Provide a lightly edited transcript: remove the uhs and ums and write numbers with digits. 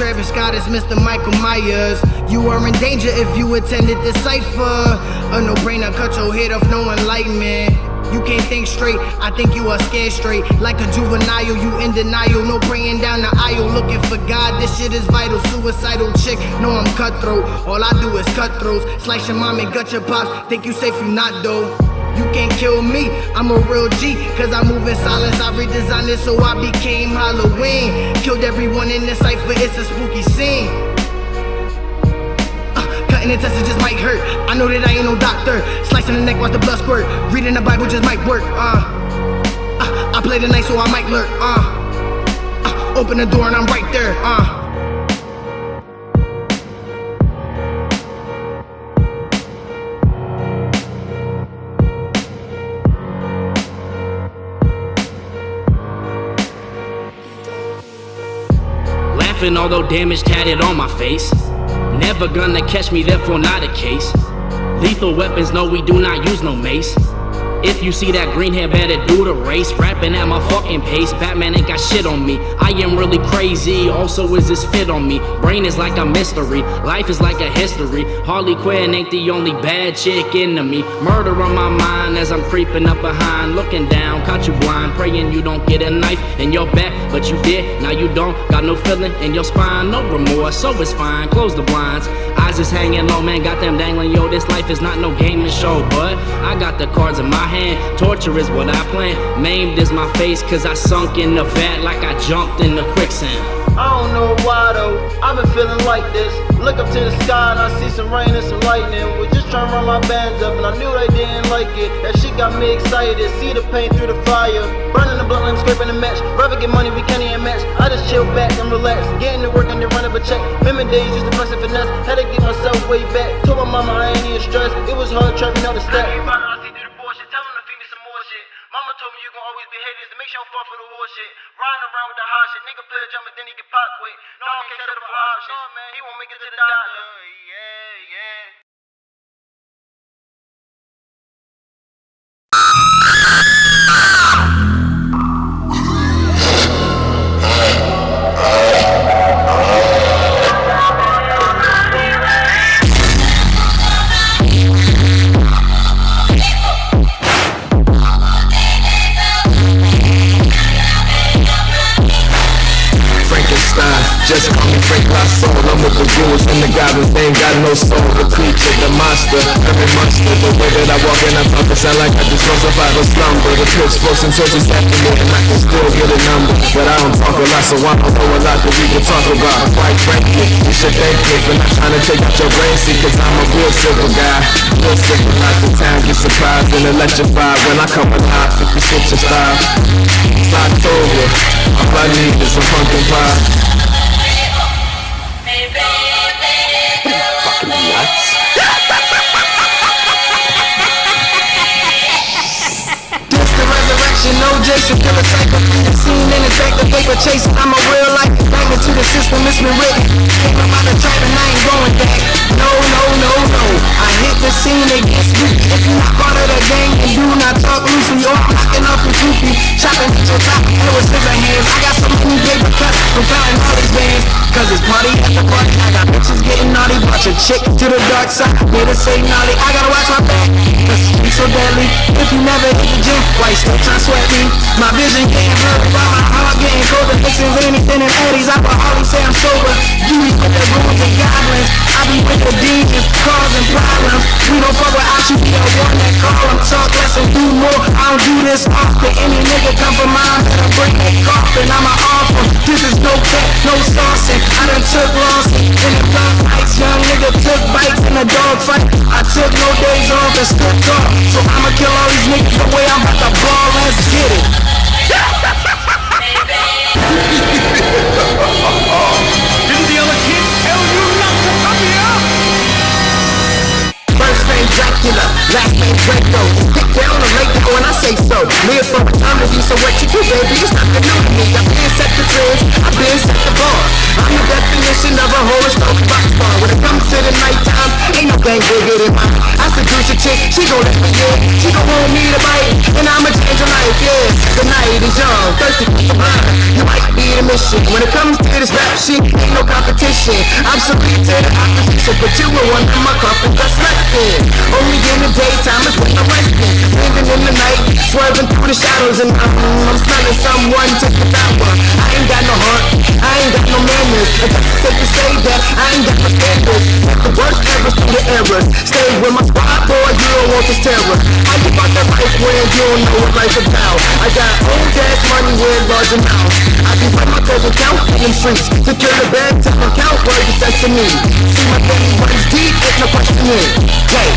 Travis Scott is Mr. Michael Myers. You are in danger if you attended the Cypher. A no-brainer, cut your head off, no enlightenment. You can't think straight, I think you are scared straight. Like a juvenile, you in denial. No praying down the aisle, looking for God, this shit is vital. Suicidal chick, no I'm cutthroat. All I do is cutthroats. Slice your mom and gut your pops, think you safe, you not though. You can't kill me, I'm a real G. Cause I move in silence, I redesigned it so I became Halloween. Killed everyone in the Cypher, it's a spooky scene. Cutting the test, it just might hurt. I know that I ain't no doctor. Slicing the neck, watch the blood squirt. Reading the Bible just might work. I play the night so I might lurk. Open the door and I'm right there. Laughing, although damage tatted on my face. Never gonna catch me, therefore not a case. Lethal weapons, no, we do not use no mace. If you see that green hair, better do the race. Rapping at my fucking pace, Batman ain't got shit on me. I am really crazy, also is this fit on me. Brain is like a mystery, life is like a history. Harley Quinn ain't the only bad chick into me. Murder on my mind as I'm creeping up behind. Looking down, caught you blind, praying you don't get a knife in your back. But you did, now you don't, got no feeling in your spine. No remorse, so it's fine, close the blinds. Eyes is hanging low, man, got them dangling. Yo, this life is not no gaming show, but I got the cards in my hand. Torture is what I plan. Maimed is my face, cause I sunk in the vat like I jumped in the quicksand. I don't know why though, I've been feeling like this. Look up to the sky and I see some rain and some lightning. Was just trying to run my bands up and I knew they didn't like it. That shit got me excited, see the pain through the fire. Burning the blunt, I'm scraping the match. Rather get money, we can't even match. I just chill back and relax, getting to work and then run up a check. Remember days used to flex and finesse, had to get myself way back. Told my mama I ain't even stressed, it was hard trapping out the stack. Mama told me you gon' always be haters to make sure you don't fall for the bullshit. Riding around with the hot shit, nigga play a jump and then he get pop quick. No, I can't settle for options. No, man, he won't make it to the doctor. Yeah. Just call me Frank Lost Soul. I'm with the ghouls and the goblins, they ain't got no soul. The creature, the monster, every monster. The way that I walk and I talk, it sound like I just woke up out of slumber. The pitchforks and torches after me and I can still get a number. But I don't talk a lot, so I don't know a lot that we can talk about. Quite frankly, you should thank me for not trying to take out your brain seat, cause I'm a real simple guy. Real simple, like the town gets surprised and electrified when I come alive. 50 cents a style. It's October, all I need is a pumpkin pie. Fucking nuts. This the resurrection, no Jason, kill a cycle. Seen in the back, the paper chasing. I'm a real life, back into the system, it's been written. Came up out the trap and I ain't going back. No. I hit the scene, it gets spooky. If you're not part of the gang, then do not talk loosely. Or I'm knocking off your goofy. Chopping at your top, it was scissor hands. I got so many paper cuts from counting all these bands. Cause it's party after party, I got bitches getting naughty. Watch a chick to the dark side, made her say naughty. I gotta watch my back, cause it's so deadly. If you never hit the gym, why you still tryna sweat me? My vision getting blurry, while my heart getting colder. Fixins, anything and Eddies, I will always say I'm sober. You be with the rules and goblins, I be with the demons, causing problems. We don't fuck without you, be the one that call them. Talk less and do more, I don't do this often. Any nigga come from mine, better bring that coffin. I'm an offer, this is no cat, no saucing. I done took losses in the block fights. Young nigga took bites in a dog fight. I took no days off and still talk. So I'ma kill all these niggas the way I'm about to ball. Let's get it. Didn't the other kids tell you not to come here? First name Dracula, last name Draco. Kick down or lay down when I say so. Live for eternity, so what you do, baby, it's not the new to me. I've been set the trends, I've been set the bar. I'm the definition of a whole story box bar. When it comes to the nighttime, ain't no thing bigger than mine. I seduce a chick, she gon' let me in. She gon' want me to bite, and I'ma change her life, yeah. The night is young, thirsty to cross the line. You might be the mission. When it comes to this rap shit, ain't no competition. I'm sorry to the opposition, but you were one of my coffins I slept in. Only in the daytime is when I'm resting. Living in the night, swerving through the shadows, and I'm smelling someone take the power. I ain't got no heart, I ain't got no manners. I guess it's safe to say that I ain't got no standards. The worst errors through the errors. Stay with my squad, boy, you don't want this terror. How you about that life when you don't know what life's about? I got old ass money with large amounts. I be with my cousin counting them streets. Secure the bag, take my count, word is said to me. See my belly runs deep, it's no questioning. Hey.